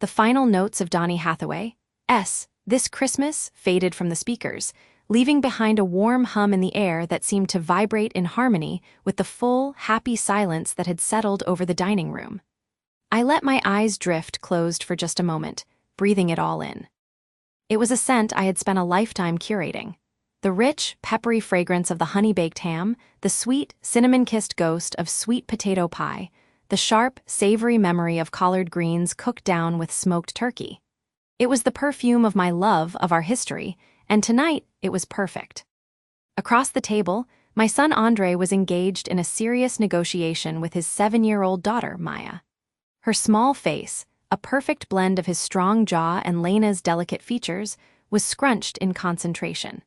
The final notes of Donny Hathaway's This Christmas faded from the speakers, leaving behind a warm hum in the air that seemed to vibrate in harmony with the full, happy silence that had settled over the dining room. I let my eyes drift closed for just a moment, breathing it all in. It was a scent I had spent a lifetime curating. The rich, peppery fragrance of the honey-baked ham, the sweet, cinnamon-kissed ghost of sweet potato pie, the sharp, savory memory of collard greens cooked down with smoked turkey. It was the perfume of my love of our history, and tonight it was perfect. Across the table, my son Andre was engaged in a serious negotiation with his 7-year-old daughter, Maya. Her small face, a perfect blend of his strong jaw and Lena's delicate features, was scrunched in concentration.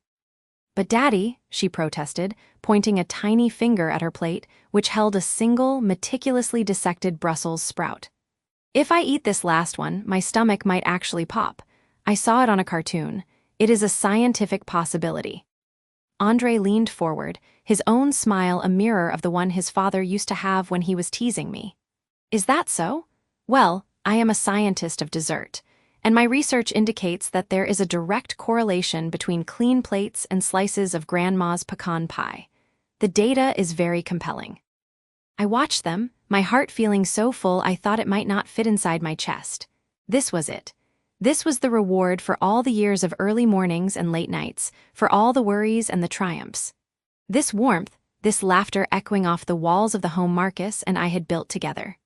"But Daddy," she protested, pointing a tiny finger at her plate, which held a single, meticulously dissected Brussels sprout. "If I eat this last one, my stomach might actually pop. I saw it on a cartoon. It is a scientific possibility." Andre leaned forward, his own smile a mirror of the one his father used to have when he was teasing me. "Is that so? Well, I am a scientist of dessert, and my research indicates that there is a direct correlation between clean plates and slices of Grandma's pecan pie. The data is very compelling." I watched them, my heart feeling so full I thought it might not fit inside my chest. This was it. This was the reward for all the years of early mornings and late nights, for all the worries and the triumphs. This warmth, this laughter echoing off the walls of the home Marcus and I had built together.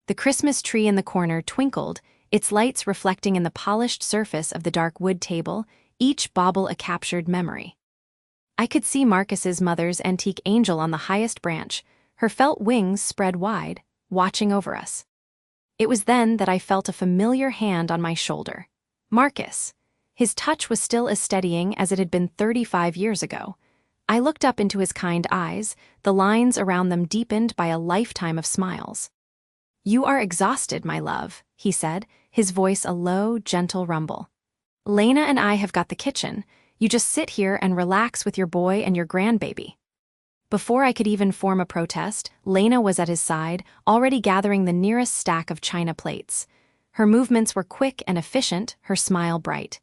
The Christmas tree in the corner twinkled, its lights reflecting in the polished surface of the dark wood table, each bauble a captured memory. I could see Marcus's mother's antique angel on the highest branch, her felt wings spread wide, watching over us. It was then that I felt a familiar hand on my shoulder. Marcus. His touch was still as steadying as it had been 35 years ago. I looked up into his kind eyes, the lines around them deepened by a lifetime of smiles. "You are exhausted, my love," he said, his voice a low, gentle rumble. "Lena and I have got the kitchen. You just sit here and relax with your boy and your grandbaby." Before I could even form a protest, Lena was at his side, already gathering the nearest stack of china plates. Her movements were quick and efficient, her smile bright.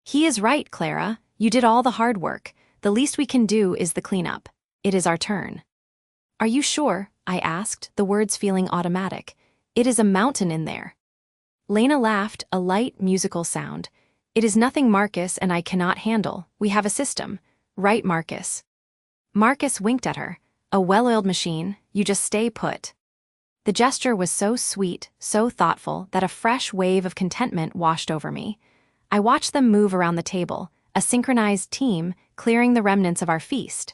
"He is right, Clara. You did all the hard work. The least we can do is the cleanup. It is our turn." "Are you sure?" I asked, the words feeling automatic. "It is a mountain in there." Lena laughed, a light, musical sound. "It is nothing Marcus and I cannot handle. We have a system. Right, Marcus?" Marcus winked at her. "A well-oiled machine. You just stay put." The gesture was so sweet, so thoughtful, that a fresh wave of contentment washed over me. I watched them move around the table, a synchronized team, clearing the remnants of our feast.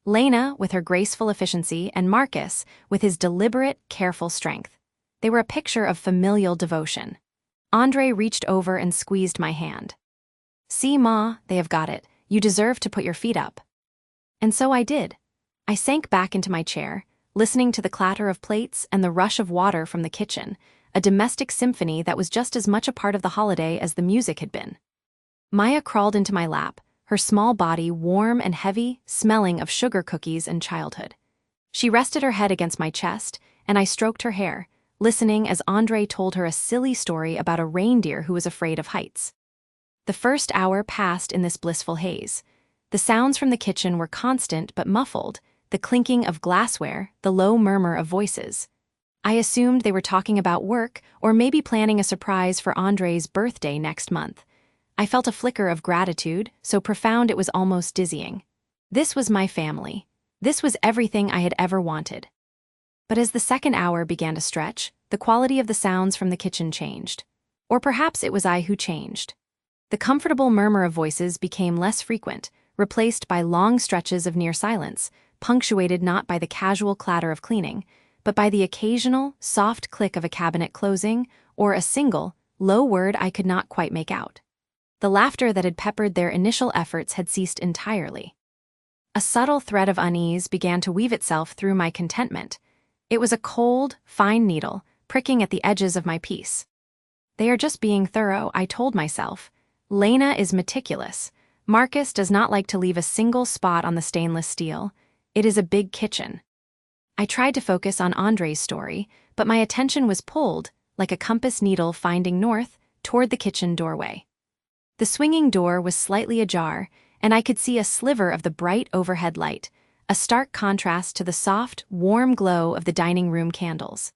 Lena, with her graceful efficiency, and Marcus, with his deliberate, careful strength. They were a picture of familial devotion. Andre reached over and squeezed my hand. "See, Ma, they have got it. You deserve to put your feet up." And so I did. I sank back into my chair, listening to the clatter of plates and the rush of water from the kitchen, a domestic symphony that was just as much a part of the holiday as the music had been. Maya crawled into my lap, her small body warm and heavy, smelling of sugar cookies and childhood. She rested her head against my chest, and I stroked her hair, listening as Andre told her a silly story about a reindeer who was afraid of heights. The first hour passed in this blissful haze. The sounds from the kitchen were constant but muffled, the clinking of glassware, the low murmur of voices. I assumed they were talking about work or maybe planning a surprise for Andre's birthday next month. I felt a flicker of gratitude, so profound it was almost dizzying. This was my family. This was everything I had ever wanted. But as the second hour began to stretch, the quality of the sounds from the kitchen changed. Or perhaps it was I who changed. The comfortable murmur of voices became less frequent, replaced by long stretches of near silence, punctuated not by the casual clatter of cleaning, but by the occasional, soft click of a cabinet closing, or a single, low word I could not quite make out. The laughter that had peppered their initial efforts had ceased entirely. A subtle thread of unease began to weave itself through my contentment. It was a cold, fine needle, pricking at the edges of my peace. They are just being thorough, I told myself. Lena is meticulous. Marcus does not like to leave a single spot on the stainless steel. It is a big kitchen. I tried to focus on Andre's story, but my attention was pulled, like a compass needle finding north, toward the kitchen doorway. The swinging door was slightly ajar, and I could see a sliver of the bright overhead light, a stark contrast to the soft, warm glow of the dining room candles.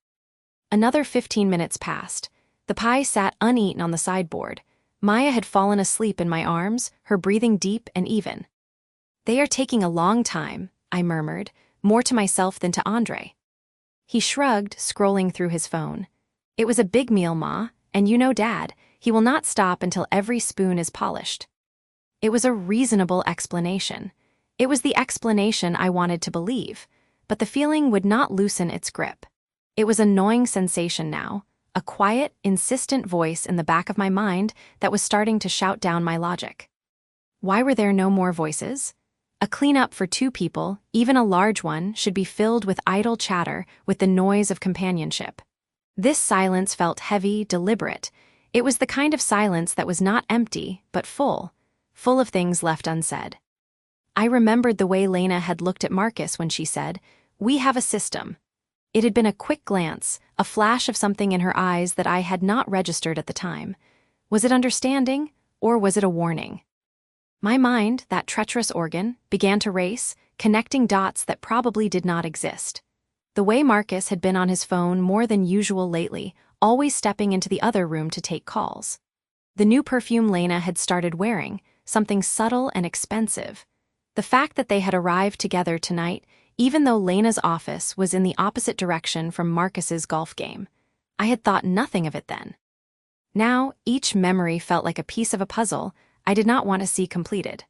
Another 15 minutes passed. The pie sat uneaten on the sideboard. Maya had fallen asleep in my arms, her breathing deep and even. "They are taking a long time," I murmured, more to myself than to Andre. He shrugged, scrolling through his phone. "It was a big meal, Ma, and you know Dad, he will not stop until every spoon is polished." It was a reasonable explanation. It was the explanation I wanted to believe, but the feeling would not loosen its grip. It was a gnawing sensation now, a quiet, insistent voice in the back of my mind that was starting to shout down my logic. Why were there no more voices? A cleanup for two people, even a large one, should be filled with idle chatter, with the noise of companionship. This silence felt heavy, deliberate. It was the kind of silence that was not empty, but full of things left unsaid. I remembered the way Lena had looked at Marcus when she said, "We have a system." It had been a quick glance, a flash of something in her eyes that I had not registered at the time. Was it understanding, or was it a warning? My mind, that treacherous organ, began to race, connecting dots that probably did not exist. The way Marcus had been on his phone more than usual lately, always stepping into the other room to take calls. The new perfume Lena had started wearing, something subtle and expensive. The fact that they had arrived together tonight, even though Lena's office was in the opposite direction from Marcus's golf game. I had thought nothing of it then. Now, each memory felt like a piece of a puzzle I did not want to see completed.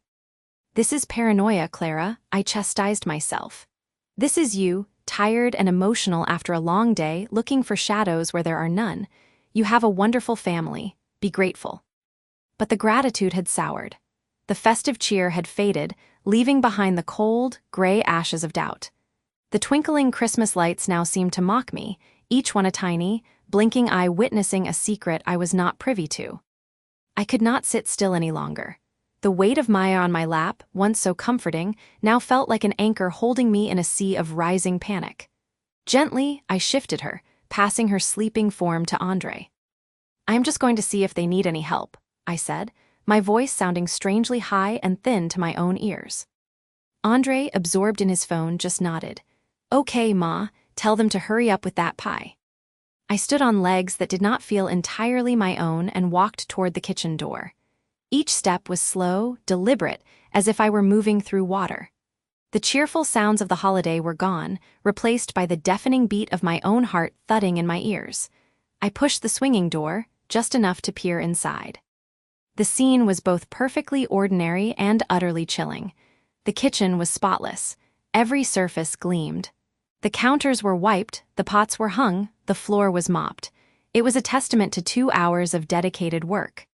"This is paranoia, Clara," I chastised myself. "This is you, tired and emotional after a long day, looking for shadows where there are none. You have a wonderful family. Be grateful." But the gratitude had soured. The festive cheer had faded, leaving behind the cold, gray ashes of doubt. The twinkling Christmas lights now seemed to mock me, each one a tiny, blinking eye witnessing a secret I was not privy to. I could not sit still any longer. The weight of Maya on my lap, once so comforting, now felt like an anchor holding me in a sea of rising panic. Gently, I shifted her, passing her sleeping form to Andre. "I am just going to see if they need any help," I said, my voice sounding strangely high and thin to my own ears. Andre, absorbed in his phone, just nodded. "Okay, Ma, tell them to hurry up with that pie." I stood on legs that did not feel entirely my own and walked toward the kitchen door. Each step was slow, deliberate, as if I were moving through water. The cheerful sounds of the holiday were gone, replaced by the deafening beat of my own heart thudding in my ears. I pushed the swinging door, just enough to peer inside. The scene was both perfectly ordinary and utterly chilling. The kitchen was spotless. Every surface gleamed. The counters were wiped, the pots were hung, the floor was mopped. It was a testament to 2 hours of dedicated work.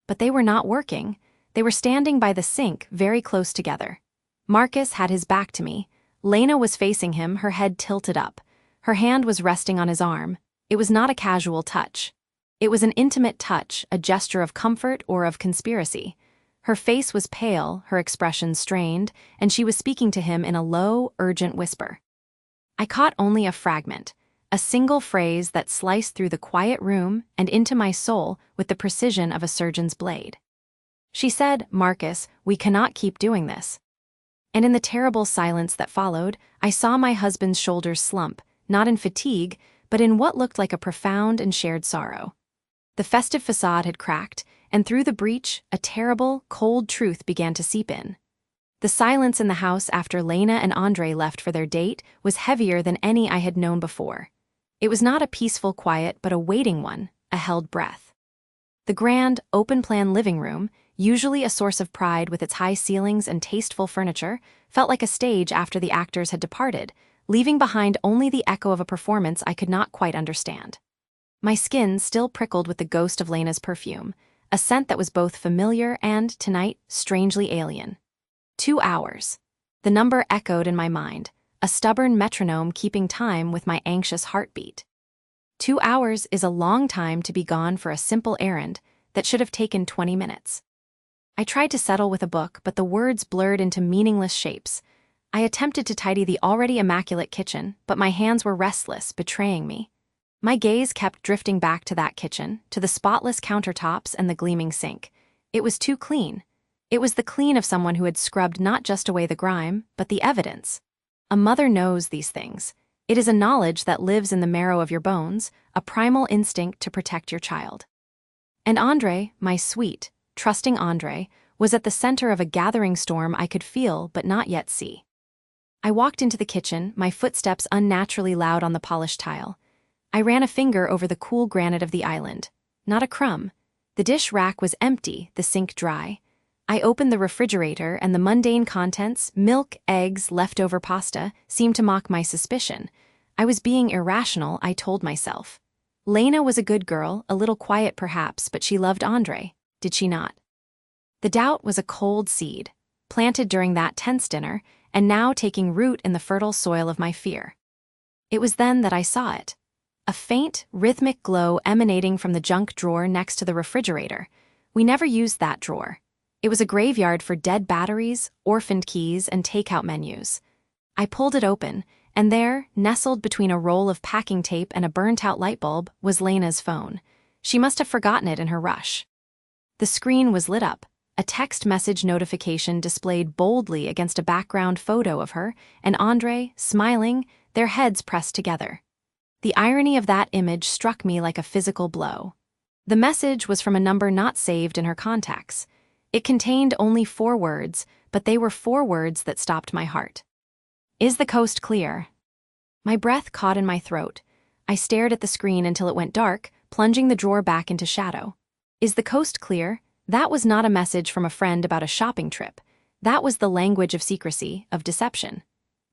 But they were not working. They were standing by the sink, very close together. Marcus had his back to me. Lena was facing him, her head tilted up. Her hand was resting on his arm. It was not a casual touch. It was an intimate touch, a gesture of comfort or of conspiracy. Her face was pale, her expression strained, and she was speaking to him in a low, urgent whisper. I caught only a fragment, a single phrase that sliced through the quiet room and into my soul with the precision of a surgeon's blade. She said, "Marcus, we cannot keep doing this." And in the terrible silence that followed, I saw my husband's shoulders slump, not in fatigue, but in what looked like a profound and shared sorrow. The festive facade had cracked, and through the breach, a terrible, cold truth began to seep in. The silence in the house after Lena and Andre left for their date was heavier than any I had known before. It was not a peaceful quiet, but a waiting one, a held breath. The grand, open-plan living room, usually a source of pride with its high ceilings and tasteful furniture, felt like a stage after the actors had departed, leaving behind only the echo of a performance I could not quite understand. My skin still prickled with the ghost of Lena's perfume, a scent that was both familiar and, tonight, strangely alien. 2 hours. The number echoed in my mind, a stubborn metronome keeping time with my anxious heartbeat. 2 hours is a long time to be gone for a simple errand that should have taken 20 minutes. I tried to settle with a book, but the words blurred into meaningless shapes. I attempted to tidy the already immaculate kitchen, but my hands were restless, betraying me. My gaze kept drifting back to that kitchen, to the spotless countertops and the gleaming sink. It was too clean. It was the clean of someone who had scrubbed not just away the grime, but the evidence. A mother knows these things. It is a knowledge that lives in the marrow of your bones, a primal instinct to protect your child. And Andre, my sweet, trusting Andre, was at the center of a gathering storm I could feel but not yet see. I walked into the kitchen, my footsteps unnaturally loud on the polished tile. I ran a finger over the cool granite of the island. Not a crumb. The dish rack was empty, the sink dry. I opened the refrigerator and the mundane contents, milk, eggs, leftover pasta, seemed to mock my suspicion. I was being irrational, I told myself. Lena was a good girl, a little quiet perhaps, but she loved Andre, did she not? The doubt was a cold seed, planted during that tense dinner, and now taking root in the fertile soil of my fear. It was then that I saw it. A faint, rhythmic glow emanating from the junk drawer next to the refrigerator. We never used that drawer. It was a graveyard for dead batteries, orphaned keys, and takeout menus. I pulled it open, and there, nestled between a roll of packing tape and a burnt-out light bulb, was Lena's phone. She must have forgotten it in her rush. The screen was lit up. A text message notification displayed boldly against a background photo of her, and Andre, smiling, their heads pressed together. The irony of that image struck me like a physical blow. The message was from a number not saved in her contacts. It contained only 4 words, but they were 4 words that stopped my heart. Is the coast clear? My breath caught in my throat. I stared at the screen until it went dark, plunging the drawer back into shadow. Is the coast clear? That was not a message from a friend about a shopping trip. That was the language of secrecy, of deception.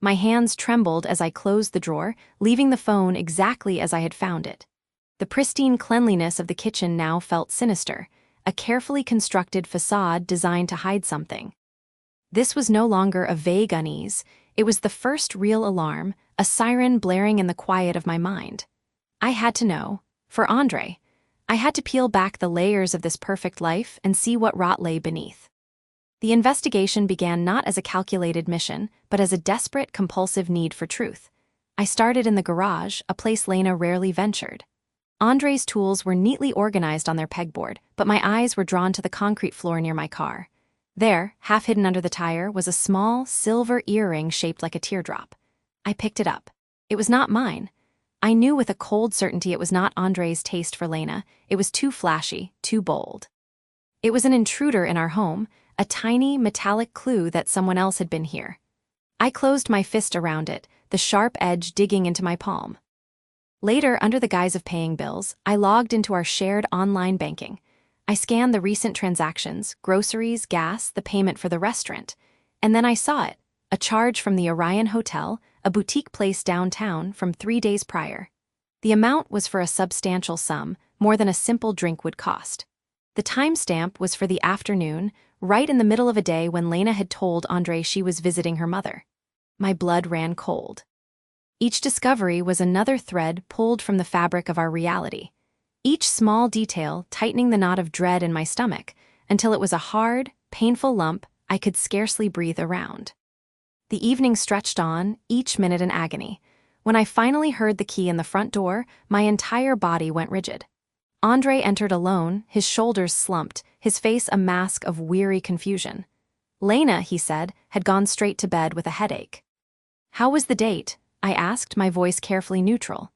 My hands trembled as I closed the drawer, leaving the phone exactly as I had found it. The pristine cleanliness of the kitchen now felt sinister, a carefully constructed facade designed to hide something. This was no longer a vague unease. It was the first real alarm, a siren blaring in the quiet of my mind. I had to know. For Andre. I had to peel back the layers of this perfect life and see what rot lay beneath. The investigation began not as a calculated mission, but as a desperate, compulsive need for truth. I started in the garage, a place Lena rarely ventured. Andre's tools were neatly organized on their pegboard, but my eyes were drawn to the concrete floor near my car. There, half hidden under the tire, was a small, silver earring shaped like a teardrop. I picked it up. It was not mine. I knew with a cold certainty it was not Andre's taste for Lena. It was too flashy, too bold. It was an intruder in our home, a tiny, metallic clue that someone else had been here. I closed my fist around it, the sharp edge digging into my palm. Later, under the guise of paying bills, I logged into our shared online banking. I scanned the recent transactions, groceries, gas, the payment for the restaurant. And then I saw it, a charge from the Orion Hotel, a boutique place downtown, from 3 days prior. The amount was for a substantial sum, more than a simple drink would cost. The timestamp was for the afternoon, right in the middle of a day when Lena had told Andre she was visiting her mother. My blood ran cold. Each discovery was another thread pulled from the fabric of our reality. Each small detail tightening the knot of dread in my stomach, until it was a hard, painful lump I could scarcely breathe around. The evening stretched on, each minute an agony. When I finally heard the key in the front door, my entire body went rigid. Andre entered alone, his shoulders slumped, his face a mask of weary confusion. Lena, he said, had gone straight to bed with a headache. How was the date? I asked, my voice carefully neutral.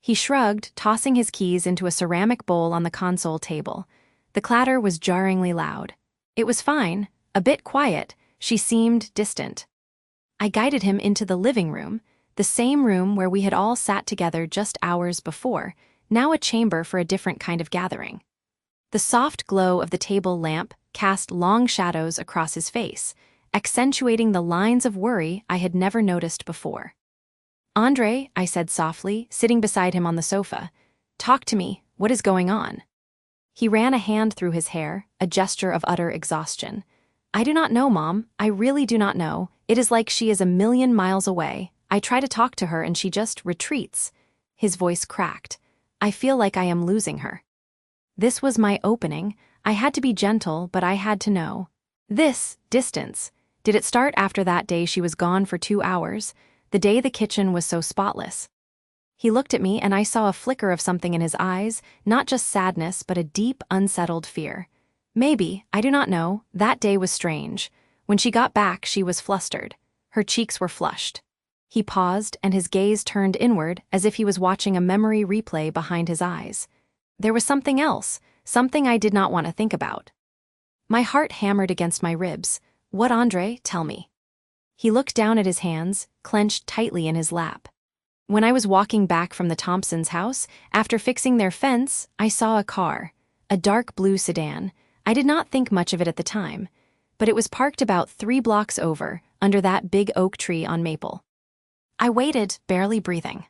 He shrugged, tossing his keys into a ceramic bowl on the console table. The clatter was jarringly loud. It was fine, a bit quiet. She seemed distant. I guided him into the living room, the same room where we had all sat together just hours before, now a chamber for a different kind of gathering. The soft glow of the table lamp cast long shadows across his face, accentuating the lines of worry I had never noticed before. Andre, I said softly, sitting beside him on the sofa, talk to me, what is going on? He ran a hand through his hair, a gesture of utter exhaustion. I do not know, Mom, I really do not know. It is like she is a million miles away. I try to talk to her and she just retreats. His voice cracked. I feel like I am losing her. This was my opening. I had to be gentle, but I had to know. This distance. Did it start after that day she was gone for 2 hours? The day the kitchen was so spotless? He looked at me and I saw a flicker of something in his eyes, not just sadness but a deep, unsettled fear. Maybe, I do not know, that day was strange. When she got back, she was flustered. Her cheeks were flushed. He paused and his gaze turned inward as if he was watching a memory replay behind his eyes. There was something else, something I did not want to think about. My heart hammered against my ribs. What, Andre? Tell me. He looked down at his hands, clenched tightly in his lap. When I was walking back from the Thompsons' house, after fixing their fence, I saw a car, a dark blue sedan. I did not think much of it at the time, but it was parked about 3 blocks over, under that big oak tree on Maple. I waited, barely breathing.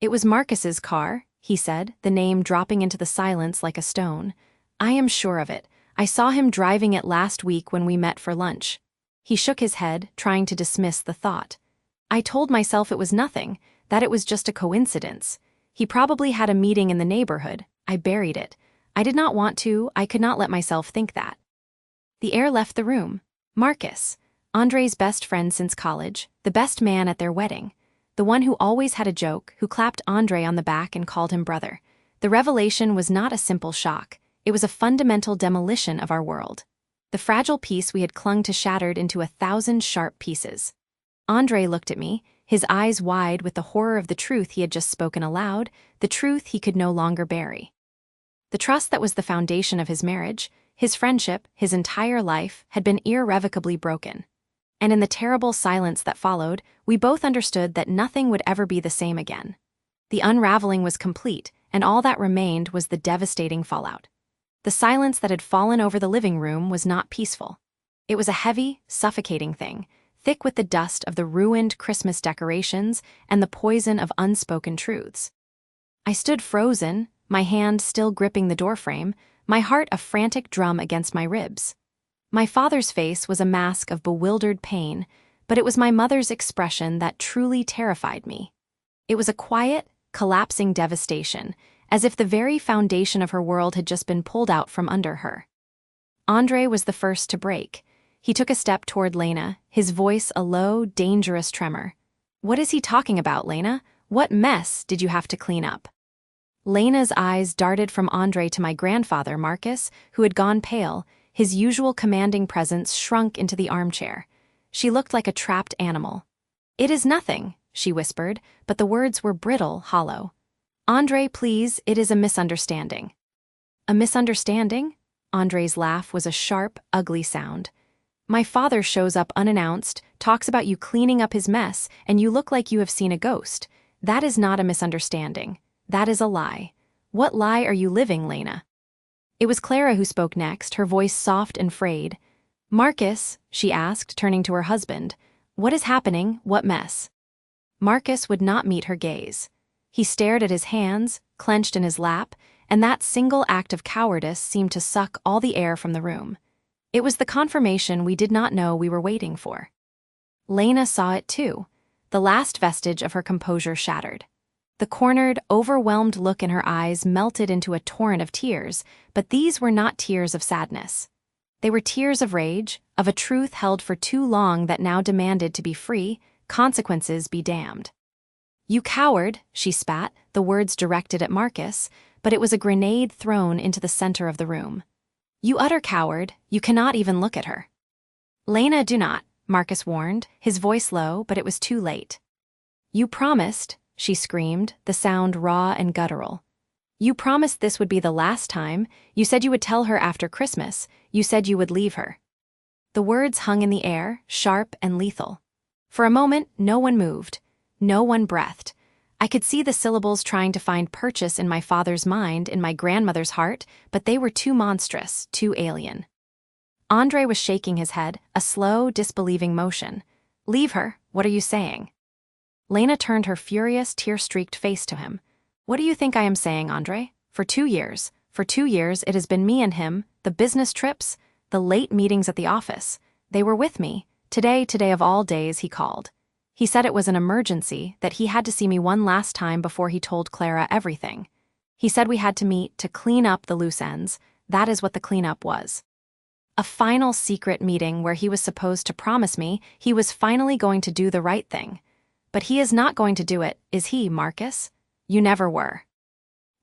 It was Marcus's car, he said, the name dropping into the silence like a stone. I am sure of it. I saw him driving it last week when we met for lunch. He shook his head, trying to dismiss the thought. I told myself it was nothing, that it was just a coincidence. He probably had a meeting in the neighborhood. I buried it. I did not want to, I could not let myself think that. The air left the room. Marcus, Andre's best friend since college, the best man at their wedding. The one who always had a joke, who clapped Andre on the back and called him brother. The revelation was not a simple shock. It was a fundamental demolition of our world. The fragile piece we had clung to shattered into 1,000 sharp pieces. Andre looked at me, his eyes wide with the horror of the truth he had just spoken aloud, the truth he could no longer bury. The trust that was the foundation of his marriage, his friendship, his entire life, had been irrevocably broken. And in the terrible silence that followed, we both understood that nothing would ever be the same again. The unraveling was complete, and all that remained was the devastating fallout. The silence that had fallen over the living room was not peaceful. It was a heavy, suffocating thing, thick with the dust of the ruined Christmas decorations and the poison of unspoken truths. I stood frozen, my hand still gripping the doorframe, my heart a frantic drum against my ribs. My father's face was a mask of bewildered pain, but it was my mother's expression that truly terrified me. It was a quiet, collapsing devastation, as if the very foundation of her world had just been pulled out from under her. Andre was the first to break. He took a step toward Lena, his voice a low, dangerous tremor. What is he talking about, Lena? What mess did you have to clean up? Lena's eyes darted from Andre to my grandfather, Marcus, who had gone pale. His usual commanding presence shrunk into the armchair. She looked like a trapped animal. It is nothing, she whispered, but the words were brittle, hollow. Andre, please, it is a misunderstanding. A misunderstanding? Andre's laugh was a sharp, ugly sound. My father shows up unannounced, talks about you cleaning up his mess, and you look like you have seen a ghost. That is not a misunderstanding. That is a lie. What lie are you living, Lena? It was Clara who spoke next, her voice soft and frayed. Marcus, she asked, turning to her husband, what is happening? What mess? Marcus would not meet her gaze. He stared at his hands, clenched in his lap, and that single act of cowardice seemed to suck all the air from the room. It was the confirmation we did not know we were waiting for. Lena saw it too. The last vestige of her composure shattered. The cornered, overwhelmed look in her eyes melted into a torrent of tears, but these were not tears of sadness. They were tears of rage, of a truth held for too long that now demanded to be free, consequences be damned. You coward, she spat, the words directed at Marcus, but it was a grenade thrown into the center of the room. You utter coward, you cannot even look at her. Lena, do not, Marcus warned, his voice low, but it was too late. You promised, she screamed, the sound raw and guttural. You promised this would be the last time. You said you would tell her after Christmas. You said you would leave her. The words hung in the air, sharp and lethal. For a moment, no one moved. No one breathed. I could see the syllables trying to find purchase in my father's mind, in my grandmother's heart, but they were too monstrous, too alien. Andre was shaking his head, a slow, disbelieving motion. Leave her, what are you saying? Lena turned her furious, tear-streaked face to him. What do you think I am saying, Andre? For 2 years it has been me and him, the business trips, the late meetings at the office. They were with me. Today of all days, he called. He said it was an emergency, that he had to see me one last time before he told Clara everything. He said we had to meet to clean up the loose ends. That is what the cleanup was. A final secret meeting where he was supposed to promise me he was finally going to do the right thing. But he is not going to do it, is he, Marcus? You never were.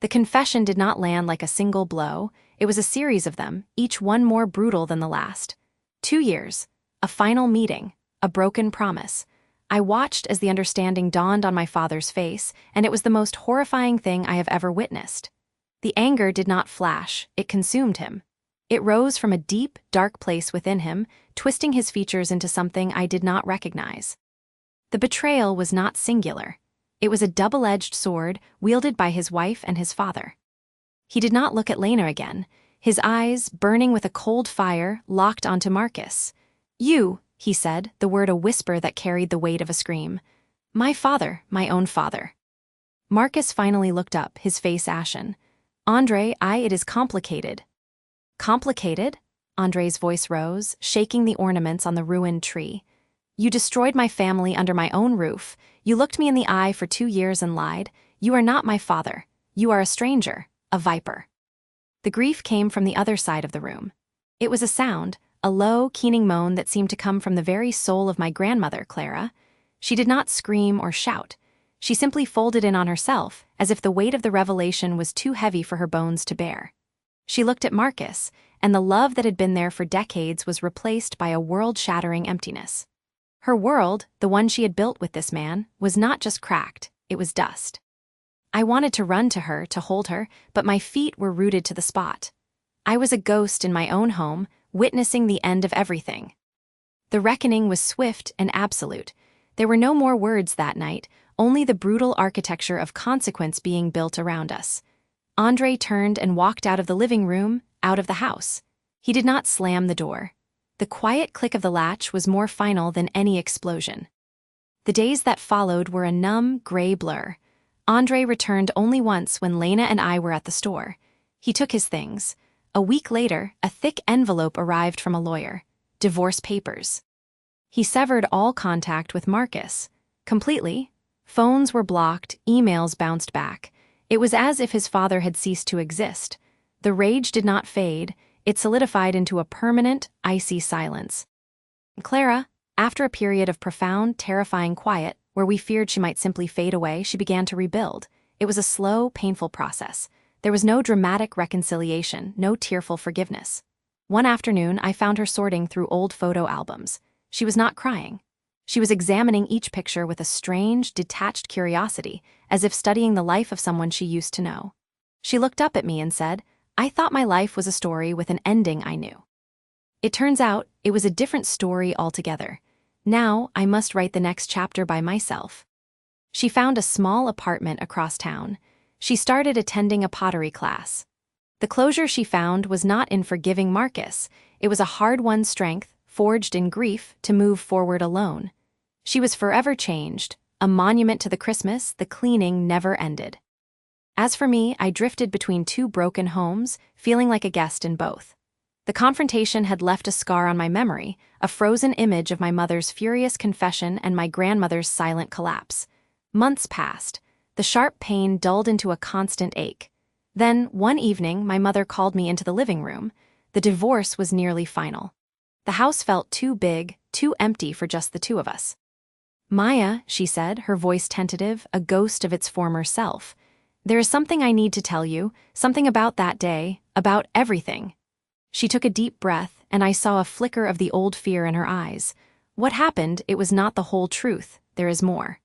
The confession did not land like a single blow. It was a series of them, each one more brutal than the last. 2 years, a final meeting, a broken promise. I watched as the understanding dawned on my father's face, and it was the most horrifying thing I have ever witnessed. The anger did not flash, it consumed him. It rose from a deep, dark place within him, twisting his features into something I did not recognize. The betrayal was not singular. It was a double-edged sword wielded by his wife and his father. He did not look at Lena again, his eyes, burning with a cold fire, locked onto Marcus. "You," he said, the word a whisper that carried the weight of a scream. "My father, my own father." Marcus finally looked up, his face ashen. "Andre, it is complicated." "Complicated?" Andre's voice rose, shaking the ornaments on the ruined tree. "You destroyed my family under my own roof. You looked me in the eye for 2 years and lied. You are not my father. You are a stranger, a viper." The grief came from the other side of the room. It was a sound, a low, keening moan that seemed to come from the very soul of my grandmother, Clara. She did not scream or shout. She simply folded in on herself, as if the weight of the revelation was too heavy for her bones to bear. She looked at Marcus, and the love that had been there for decades was replaced by a world-shattering emptiness. Her world, the one she had built with this man, was not just cracked, it was dust. I wanted to run to her, to hold her, but my feet were rooted to the spot. I was a ghost in my own home, witnessing the end of everything. The reckoning was swift and absolute. There were no more words that night, only the brutal architecture of consequence being built around us. Andre turned and walked out of the living room, out of the house. He did not slam the door. The quiet click of the latch was more final than any explosion. The days that followed were a numb, gray blur. Andre returned only once when Lena and I were at the store. He took his things. A week later, a thick envelope arrived from a lawyer. Divorce papers. He severed all contact with Marcus. Completely. Phones were blocked, emails bounced back. It was as if his father had ceased to exist. The rage did not fade, it solidified into a permanent, icy silence. Clara, after a period of profound, terrifying quiet, where we feared she might simply fade away, she began to rebuild. It was a slow, painful process. There was no dramatic reconciliation, no tearful forgiveness. One afternoon, I found her sorting through old photo albums. She was not crying. She was examining each picture with a strange, detached curiosity, as if studying the life of someone she used to know. She looked up at me and said, "I thought my life was a story with an ending I knew. It turns out it was a different story altogether. Now I must write the next chapter by myself." She found a small apartment across town. She started attending a pottery class. The closure she found was not in forgiving Marcus. It was a hard-won strength, forged in grief, to move forward alone. She was forever changed, a monument to the Christmas the cleaning never ended. As for me, I drifted between 2 broken homes, feeling like a guest in both. The confrontation had left a scar on my memory, a frozen image of my mother's furious confession and my grandmother's silent collapse. Months passed. The sharp pain dulled into a constant ache. Then, one evening, my mother called me into the living room. The divorce was nearly final. The house felt too big, too empty for just the 2 of us. "Maya," she said, her voice tentative, a ghost of its former self. "There is something I need to tell you, something about that day, about everything." She took a deep breath, and I saw a flicker of the old fear in her eyes. "What happened, it was not the whole truth. There is more."